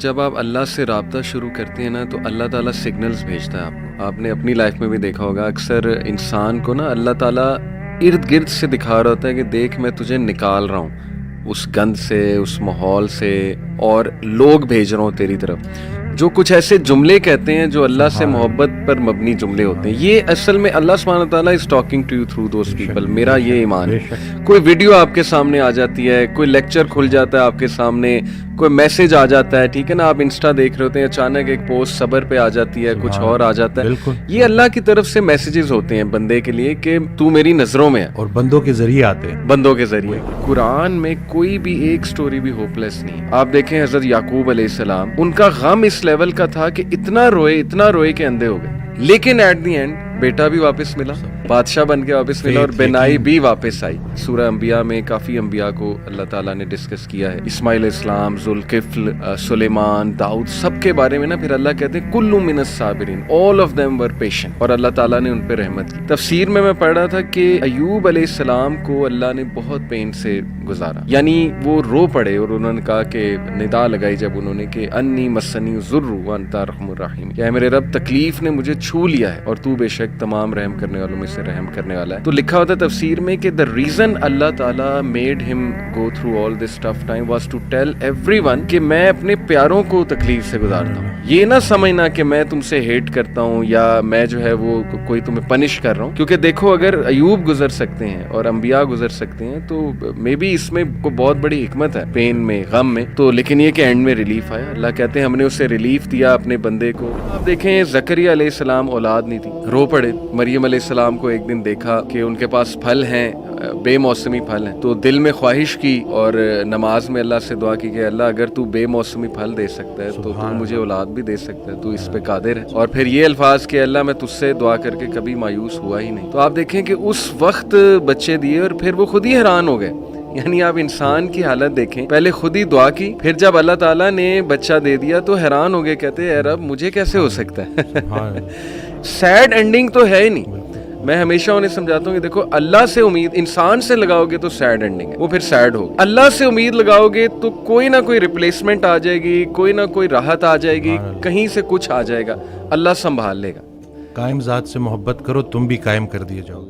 جب آپ اللہ سے رابطہ شروع کرتے ہیں نا تو اللہ تعالیٰ سگنلز بھیجتا ہے آپ کو. آپ نے اپنی لائف میں بھی دیکھا ہوگا اکثر انسان کو نا اللہ تعالیٰ ارد گرد سے دکھا رہا ہوتا ہے کہ دیکھ میں تجھے نکال رہا ہوں اس گند سے، اس ماحول سے، اور لوگ بھیج رہا ہوں تیری طرف جو کچھ ایسے جملے کہتے ہیں جو اللہ سے محبت پر مبنی جملے ہوتے ہیں. یہ اصل میں اللہ سبحانہ تعالیٰ is talking to you through those people. میرا یہ ایمان ہے. کوئی ویڈیو آپ کے سامنے آ جاتی ہے، کوئی لیکچر کھل جاتا ہے آپ کے سامنے، کوئی میسج آ جاتا ہے، ٹھیک ہے نا، آپ انسٹا دیکھ رہے ہوتے ہیں، اچانک ایک پوسٹ صبر پہ آ جاتی ہے، کچھ اور آ جاتا ہے. یہ اللہ کی طرف سے میسیجز ہوتے ہیں بندے کے لیے کہ تو میری نظروں میں ہے، اور بندوں کے ذریعے آتے ہیں. بندوں کے ذریعے. قرآن میں کوئی بھی ایک سٹوری بھی ہوپ لیس نہیں. آپ دیکھیں حضرت یعقوب علیہ السلام، ان کا غم اس لیول کا تھا کہ اتنا روئے کہ اندھے ہو گئے، لیکن ایٹ دی اینڈ بیٹا بھی واپس ملا، بادشاہ بن کے واپس ملا، اور بینائی بھی واپس آئی. سورہ انبیاء میں کافی انبیاء کو اللہ تعالیٰ نے ڈسکس کیا ہے، اسماعیل اسلام، ذوالکفل، سلیمان، داؤد، سب کے بارے میں نا پھر اللہ کہتے ہیں کل من الصابرین، all of them were patient, اور اللہ تعالیٰ نے ان پہ رحمت کی. تفسیر میں پڑھ رہا تھا کہ ایوب علیہ السلام کو اللہ نے بہت پین سے گزارا، یعنی وہ رو پڑے اور انہوں نے کہا کہ ندا لگائی جب انہوں نے کہ انی مسنی الضر وانت ارحم الراحمین، کہ اے میرے رب تکلیف نے مجھے چھو لیا ہے اور تو بے شک تمام رحم کرنے والوں میں سے رحم کرنے والا ہے. تو لکھا ہوتا ہے تفسیر میں کہ the reason اللہ تعالیٰ made him go through all this tough time was to tell everyone کہ میں اپنے پیاروں کو تکلیف سے گزارتا ہوں. یہ نہ سمجھنا کہ میں تم سے ہیٹ کرتا ہوں یا میں جو ہے وہ کوئی تمہیں پنش کر رہا ہوں، کیونکہ دیکھو اگر ایوب گزر سکتے ہیں اور انبیاء گزر سکتے ہیں تو مے بی اس میں کو بہت بڑی حکمت ہے، پین میں، غم میں. تو لیکن یہ کہ اینڈ میں ریلیف آیا. اللہ کہتے ہیں ہم نے اسے ریلیف دیا اپنے بندے کو. آپ دیکھیں زکریا علیہ السلام اولاد نہیں تھی، رو پڑے. مریم علیہ السلام کو ایک دن دیکھا کہ ان کے پاس پھل ہیں، بے موسمی پھل ہیں، تو دل میں خواہش کی اور نماز میں اللہ سے دعا کی کہ اللہ اگر تو بے موسمی پھل دے سکتا ہے تو مجھے اولاد بھی دے سکتا ہے، تو اس پہ قادر ہے. اور پھر یہ الفاظ کہ اللہ میں تجھ سے دعا کر کے کبھی مایوس ہوا ہی نہیں. تو آپ دیکھیں کہ اس وقت بچے دیے اور پھر وہ خود ہی حیران ہو گئے. یعنی آپ انسان کی حالت دیکھیں، پہلے خود ہی دعا کی، پھر جب اللہ تعالیٰ نے بچہ دے دیا تو حیران ہو گئے، کہتے اے رب مجھے کیسے ہو سکتا ہے. سیڈ اینڈنگ تو ہے ہی نہیں. میں ہمیشہ انہیں سمجھاتا ہوں کہ دیکھو اللہ سے امید انسان سے لگاؤ گے تو سیڈ اینڈنگ ہے، وہ پھر سیڈ ہوگی. اللہ سے امید لگاؤ گے تو کوئی نہ کوئی ریپلیسمنٹ آ جائے گی، کوئی نہ کوئی راحت آ جائے گی، کہیں سے کچھ آ جائے گا، اللہ سنبھال لے گا. قائم ذات سے محبت کرو، تم بھی قائم کر دیے جاؤ.